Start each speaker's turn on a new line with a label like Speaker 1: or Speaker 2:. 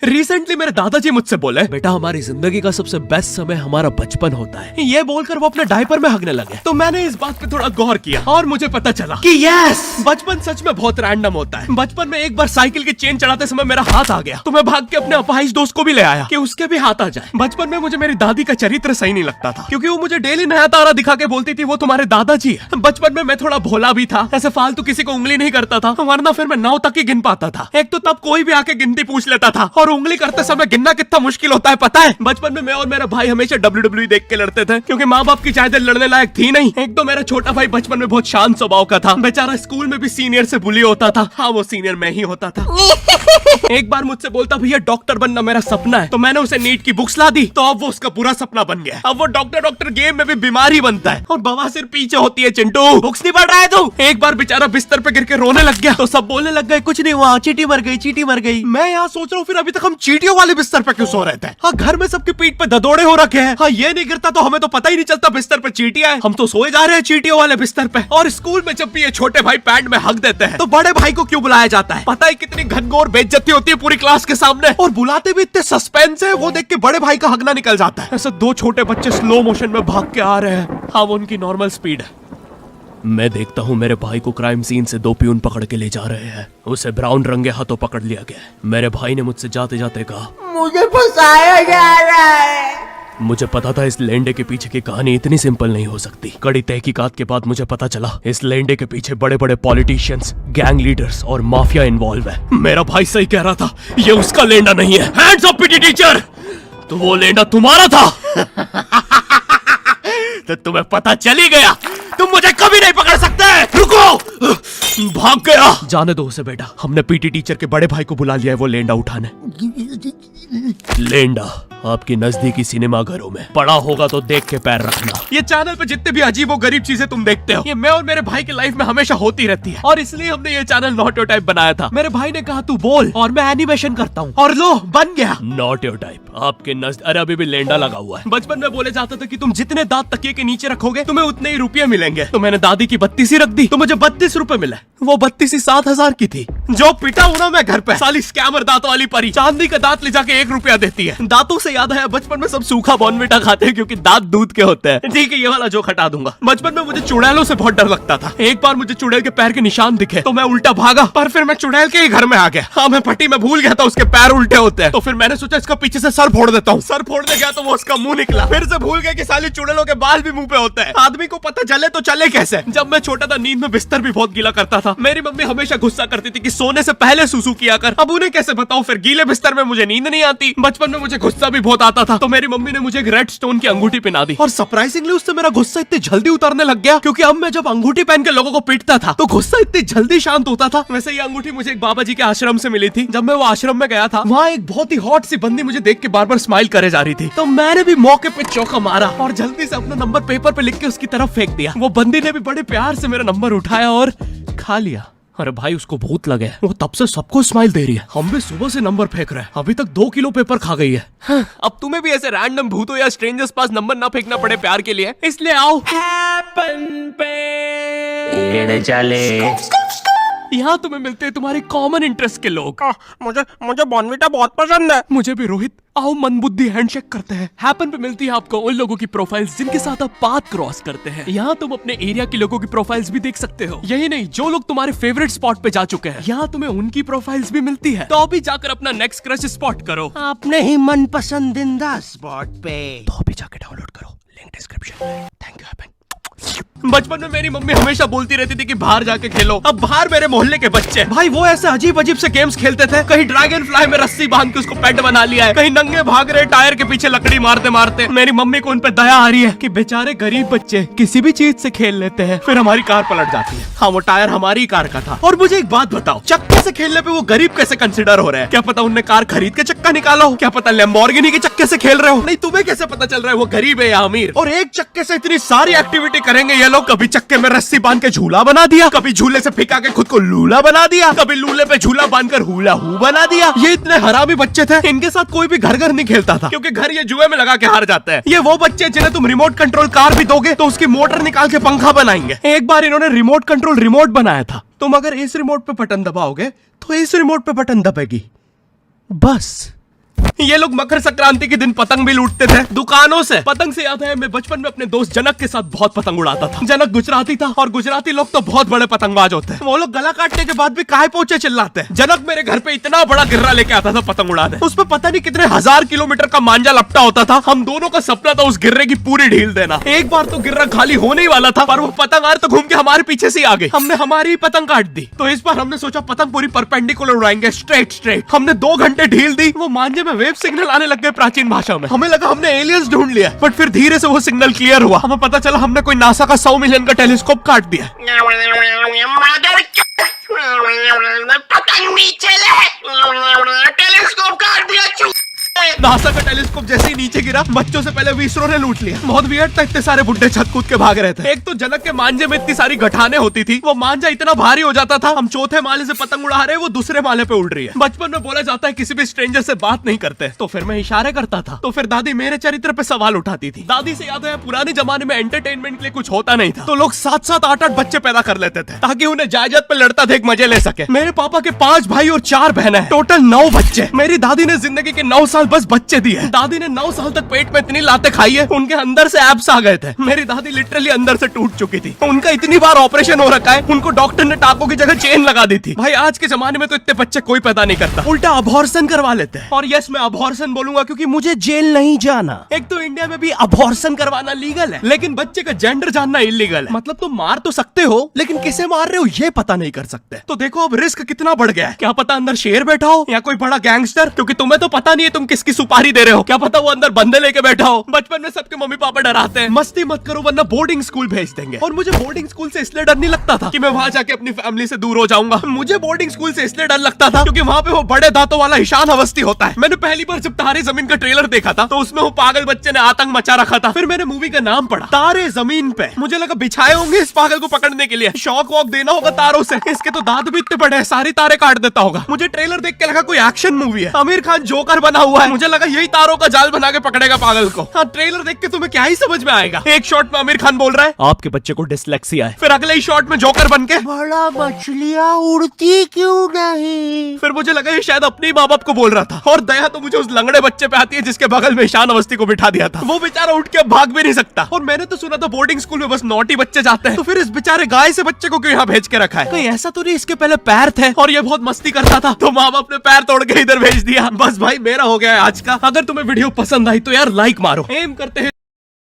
Speaker 1: Recently मेरे दादाजी मुझसे बोले, बेटा हमारी जिंदगी का सबसे बेस्ट समय हमारा बचपन होता है। ये बोलकर वो अपने डायपर में हगने लगे। तो मैंने इस बात पे थोड़ा गौर किया और मुझे पता चला कि यस, बचपन सच में बहुत रैंडम होता है। बचपन में एक बार साइकिल की चेन चढ़ाते समय मेरा हाथ आ गया, तो मैं भाग के अपने अपाहिज दोस्त को भी ले आया कि उसके भी हाथ आ जाए। बचपन में मुझे मेरी दादी का चरित्र सही नहीं लगता था, क्योंकि वो मुझे डेली नया तारा दिखा के बोलती थी वो तुम्हारे दादाजी है। बचपन में मैं थोड़ा भोला भी था, ऐसे फालतू किसी को उंगली नहीं करता था, वरना फिर मैं 9 तक ही गिन पाता था। एक तो तब कोई भी आके गिनती पूछ लेता था, और उंगली करते समय गिनना कितना मुश्किल होता है पता है। बचपन में मैं और मेरा भाई हमेशा WWE देख के लड़ते थे, क्योंकि माँ बाप की जायदाद लड़ने लायक थी नहीं। एक तो मेरा छोटा भाई बचपन में बहुत शांत स्वभाव का था, बेचारा स्कूल में भी सीनियर से बुली होता था। हाँ, वो सीनियर मैं ही होता था। एक बार मुझसे बोलता, भैया डॉक्टर बनना मेरा सपना है। तो मैंने उसे नीट की बुक्स ला दी, तो अब वो उसका पूरा सपना बन गया। अब वो डॉक्टर गेम में भी बीमारी बनता है, और बवासीर पीछे होती है। चिंटू बुक्स नहीं पढ़ रहा है तू? एक बार बेचारा बिस्तर पे गिर के रोने लग गया, तो सब बोलने लग गए कुछ नहीं हुआ, चींटी मर गई, चींटी मर गई। मैं यहाँ सोच रहा हूँ फिर अभी तक हम चींटियों वाले बिस्तर पे क्यों सो रहे थे? हाँ, घर में सबकी पीठ पे ददोड़े हो रखे हैं। हाँ, ये नहीं गिरता तो हमें तो पता ही नहीं चलता बिस्तर पे चींटियां हैं। हम तो सोए जा रहे हैं चींटियों वाले बिस्तर पे। और स्कूल में जब भी ये छोटे भाई पैंट में हक देते हैं, तो बड़े भाई को क्यों बुलाया जाता है? पता है कितनी घनघोर बेइज्जती होती है पूरी क्लास के सामने, और बुलाते भी इतने सस्पेंस है, वो देख के बड़े भाई का हगना निकल जाता है। ऐसे 2 छोटे बच्चे स्लो मोशन में भाग के आ रहे हैं। हाँ, वो उनकी नॉर्मल स्पीड है। मैं देखता हूँ मेरे भाई को क्राइम सीन से 2 पियून पकड़ के ले जा रहे हैं। उसे ब्राउन रंगे हाथों पकड़ लिया गया। मेरे भाई ने मुझसे जाते जाते कहा, मुझे फंसाया जा रहा है। मुझे पता था इस लेंडे के पीछे की कहानी इतनी सिंपल नहीं हो सकती। कड़ी तहकीकात के बाद मुझे पता चला इस लेंडे के पीछे बड़े बड़े पॉलिटिशियंस, गैंग लीडर्स और माफिया इन्वॉल्व है। मेरा भाई सही कह रहा था, ये उसका लेंडा नहीं है। हैंड्स अप पीटी टीचर, तो वो लेंडा तुम्हारा था। तो तुम्हें पता चल ही गया, तुम मुझे कभी नहीं पकड़ सकते। रुको, भाग गया। जाने दो उसे बेटा, हमने पीटी टीचर के बड़े भाई को बुला लिया है वो लेंडा उठाने। लेंडा आपकी नजदीकी सिनेमा घरों में पड़ा होगा तो देख के पैर रखना। ये चैनल पे जितने भी अजीब और गरीब चीजें तुम देखते हो, ये मैं और मेरे भाई की लाइफ में हमेशा होती रहती है, और इसलिए हमने ये चैनल नॉट योर टाइप बनाया था। मेरे भाई ने कहा तू बोल और मैं एनिमेशन करता हूँ, और लो बन गया नॉट योर टाइप। आपके अरे अभी भी लेंडा लगा हुआ है। बचपन में बोले जाता था कि तुम जितने दांत तकिए के नीचे रखोगे तुम्हें उतने ही रुपये मिलेंगे। तो मैंने दादी की 32 रख दी, तो मुझे 32 रुपए मिले। वो 32 7,000 की थी। जो पिटा हूं ना मैं घर पे, साली स्कैमर दांतों वाली परी, चांदी का दांत ले जाके 1 रुपया देती है। दांतों से याद है, बचपन में सब सूखा बॉर्नविटा खाते हैं क्योंकि दांत दूध के होते हैं। ठीक है, ये वाला जोक हटा दूंगा। बचपन में मुझे चुड़ैलों से बहुत डर लगता था। एक बार मुझे चुड़ैल के पैर के निशान दिखे तो मैं उल्टा भागा, पर फिर मैं चुड़ैल के ही घर में आ गया। हाँ, मैं पट्टी में भूल गया था उसके पैर उल्टे होते हैं, तो फिर मैंने सोचा इसका पीछे से सर फोड़ देता हूँ। सर फोड़ने गया तो वो उसका मुंह निकला। फिर से भूल गया कि साली चुड़ैलों के बाल भी मुंह पे होते हैं। आदमी को पता चले तो चले कैसे। जब मैं छोटा था नींद में बिस्तर भी बहुत गीला करता था। मेरी मम्मी हमेशा गुस्सा करती थी कि सोने से पहले सुसु किया कर। अब उन्हें कैसे बताऊं, फिर गीले बिस्तर में मुझे नींद नहीं आती। बचपन में मुझे गुस्सा भी बहुत आता था, तो मेरी मम्मी ने मुझे एक रेड स्टोन की अंगूठी पहना दी, और सरप्राइजिंगली उससे मेरा गुस्सा इतनी जल्दी उतरने लग गया, क्योंकि अब मैं जब अंगूठी पहन के लोगों को पीटता था तो गुस्सा इतनी जल्दी शांत होता था। वैसे ये अंगूठी मुझे एक बाबा जी के आश्रम से मिली थी। जब मैं वो आश्रम में गया था, वहाँ एक बहुत ही हॉट सी बंदी मुझे देख के बार बार स्माइल करे जा रही थी, तो मैंने भी मौके पे चौका मारा और जल्दी से अपना नंबर पेपर पे लिख के उसकी तरफ फेंक दिया। वो बंदी ने भी बड़े प्यार से मेरा नंबर उठाया और खा लिया। अरे भाई, उसको भूत लगे, वो तब से सबको स्माइल दे रही है। हम भी सुबह से नंबर फेंक रहे हैं, अभी तक 2 किलो पेपर खा गई है। हाँ, अब तुम्हें भी ऐसे रैंडम भूतों या स्ट्रेंजर्स पास नंबर ना फेंकना पड़े प्यार के लिए, इसलिए आओ हैपन पे चले। यहाँ तुम्हें मिलते हैं तुम्हारे कॉमन इंटरेस्ट के लोग। मुझे बॉर्नविटा बहुत पसंद है। मुझे भी रोहित। आओ मन बुद्धि हैंडशेक करते हैं। हैपन पे मिलती है आपको उन लोगों की प्रोफाइल्स जिनके साथ आप पाथ क्रॉस करते हैं। यहाँ तुम अपने एरिया के लोगों की प्रोफाइल्स भी देख सकते हो। यही नहीं, जो लोग तुम्हारे फेवरेट स्पॉट पे जा चुके हैं, यहाँ तुम्हें उनकी प्रोफाइल्स भी मिलती है। तो अभी जाकर अपना नेक्स्ट क्रश स्पॉट करो अपने ही मन पसंदीदा स्पॉट पे। तो अभी जाकर डाउनलोड करो, लिंक डिस्क्रिप्शन में। Thank you happen. बचपन में मेरी मम्मी हमेशा बोलती रहती थी कि बाहर जाके खेलो। अब बाहर मेरे मोहल्ले के बच्चे भाई वो ऐसे अजीब अजीब से गेम्स खेलते थे। कहीं ड्रैगन फ्लाई में रस्सी बांध के उसको पेट बना लिया है, कहीं नंगे भाग रहे टायर के पीछे लकड़ी मारते मारते। मेरी मम्मी को उन पे दया आ रही है कि बेचारे गरीब बच्चे किसी भी चीज से खेल लेते हैं, फिर हमारी कार पलट जाती है। हाँ, वो टायर हमारी कार का था। और मुझे एक बात बताओ, चक्के से खेलने पे वो गरीब कैसे कंसिडर हो रहे हैं? क्या पता उनने कार खरीद के चक्का निकाला हो, क्या पता लैम्बोर्गिनी के चक्के से खेल रहे हो। नहीं, तुम्हें कैसे पता चल रहा है वो गरीब है या अमीर? और एक चक्के से इतनी सारी एक्टिविटी करेंगे ये लोग। कभी चक्के में रस्सी बांध के झूला बना दिया, कभी झूले से फिका के खुद को लूला बना दिया, कभी लूले पे झूला बांधकर हुला हू बना दिया। ये इतने हरामी बच्चे थे, इनके साथ कोई भी घर नहीं खेलता था, क्योंकि घर ये जुए में लगा के हार जाते हैं। ये वो बच्चे जिन्हें तुम रिमोट कंट्रोल कार भी दोगे तो उसकी मोटर निकाल के पंखा बनाएंगे। एक बार इन्होंने रिमोट कंट्रोल रिमोट बनाया था। तुम अगर इस रिमोट पे बटन दबाओगे तो इस रिमोट पे बटन दबेगी, बस ये लोग मकर संक्रांति के दिन पतंग भी लूटते थे दुकानों से। पतंग से याद है मैं बचपन में अपने दोस्त जनक के साथ बहुत पतंग उड़ाता था। जनक गुजराती था और गुजराती लोग तो बहुत बड़े पतंगबाज होते हैं। वो लोग गला काटने के बाद भी काहे पोचे चिल्लाते हैं। जनक मेरे घर पे इतना बड़ा गिर्रा लेके आता था पतंग उड़ाने। उस पर पता नहीं कितने 1000 किलोमीटर का मांझा लपटा होता था। हम दोनों का सपना था उस गिर्रे की पूरी ढील देना। एक बार तो गिर्रा खाली होने ही वाला था पर वो पतंग तो घूम के हमारे पीछे से आ गई। हमने हमारी ही पतंग काट दी। तो इस बार हमने सोचा पतंग पूरी परपेंडिकुलर उड़ाएंगे, स्ट्रेट। हमने 2 घंटे ढील दी। वो मांझे में वेव सिग्नल आने लग गए प्राचीन भाषा में। हमें लगा हमने एलियंस ढूंढ लिया बट फिर धीरे से वो सिग्नल क्लियर हुआ। हमें पता चला हमने कोई नासा का 100 मिलियन का टेलीस्कोप काट दिया।
Speaker 2: पतंग नीचे ले, टेलीस्कोप काट दिया।
Speaker 1: नासा का टेलीस्कोप जैसे ही नीचे गिरा बच्चों से पहले विसरो ने लूट लिया। बहुत वियर्ड था, इतने सारे बुड्ढे छत कूद के भाग रहे थे। एक तो जनक के मांझे में इतनी सारी गठाने होती थी। वो मांझा इतना भारी हो जाता था हम चौथे माले से पतंग उड़ा रहे, वो दूसरे माले पे उड़ रही है। बचपन में बोला जाता है किसी भी स्ट्रेंजर से बात नहीं करते, तो फिर मैं इशारे करता था। तो फिर दादी मेरे चरित्र पे सवाल उठाती थी। दादी से याद है पुराने जमाने में एंटरटेनमेंट के लिए कुछ होता नहीं था तो लोग 7-7, 8-8 बच्चे पैदा कर लेते थे ताकि उन्हें जायदाद पे लड़ता देख मजे ले सके। मेरे पापा के 5 भाई और 4 बहनें हैं, टोटल 9 बच्चे। मेरी दादी ने जिंदगी के 9 साल बस बच्चे दिए। दादी ने 9 साल तक पेट में इतनी लाते खाई है उनके अंदर से एब्स आ गए थे। मेरी दादी लिटरली अंदर से टूट चुकी थी। उनका इतनी बार ऑपरेशन हो रखा है उनको डॉक्टर ने टाकों की जगह चेन लगा दी थी। भाई आज के जमाने में तो इतने बच्चे कोई पैदा नहीं करता, उल्टा अबॉर्शन करवा लेते हैं। और यस मैं अबॉर्शन बोलूंगा क्योंकि मुझे जेल नहीं जाना। एक तो इंडिया में भी अबॉर्शन करवाना लीगल है लेकिन बच्चे का जेंडर जानना इलीगल है। मतलब तुम मार तो सकते हो लेकिन किसे मार रहे हो ये पता नहीं कर सकते। तो देखो अब रिस्क कितना बढ़ गया है। क्या पता अंदर शेर बैठा हो या कोई बड़ा गैंगस्टर, क्योंकि तुम्हें तो पता नहीं है तुम किसकी सुपारी दे रहे हो। क्या पता वो अंदर बंदे लेके बैठा हो। बचपन में सबके मम्मी पापा डराते हैं मस्ती मत करो वरना बोर्डिंग स्कूल भेज देंगे। और मुझे बोर्डिंग स्कूल से इसलिए डर नहीं लगता था कि मैं वहां जाके अपनी फैमिली से दूर हो जाऊंगा। मुझे बोर्डिंग स्कूल से इसलिए डर लगता था क्योंकि वहां पे वो बड़े दांतों वाला ईशान अवस्थी होता है। मैंने पहली बार जब तारे जमीन का ट्रेलर देखा था तो उसमें वो पागल बच्चे ने आतंक मचा रखा था। फिर मैंने मूवी का नाम पढ़ा तारे जमीन पे। मुझे लगा बिछाए होंगे इस पागल को पकड़ने के लिए, शॉक वॉक देना होगा तारों से। इसके तो दांत भी इतने बड़े हैं सारी तारे काट देता होगा। मुझे ट्रेलर देख के लगा कोई एक्शन मूवी है, आमिर खान जोकर बना हुआ है। मुझे लगा यही तारों का जाल बना के पकड़ेगा पागल को। हाँ ट्रेलर देख के तुम्हें क्या ही समझ में आएगा। एक शॉट में आमिर खान बोल रहा है आपके बच्चे को डिसलेक्सिया है, फिर अगले ही शॉट में जोकर बन के
Speaker 2: बड़ा मछलियाँ उड़ती क्यों नहीं।
Speaker 1: फिर मुझे लगा ये शायद अपने माँ बाप को बोल रहा था। और दया तो मुझे उस लंगड़े बच्चे पे आती है जिसके बगल में ईशान अवस्थी को बिठा दिया था। वो बेचारा उठ के भाग भी नहीं सकता। और मैंने तो सुना था बोर्डिंग स्कूल में बस नॉटी बच्चे जाते हैं, तो फिर इस बेचारे गाय से बच्चे को क्यों यहाँ भेज के रखा है। कहीं ऐसा तो नहीं इसके पहले पैर थे और ये बहुत मस्ती करता था तो माँ बाप ने पैर तोड़ के इधर भेज दिया। बस भाई मेरा हो गया है आज का। अगर तुम्हें वीडियो पसंद आई तो यार लाइक मारो। एम करते हैं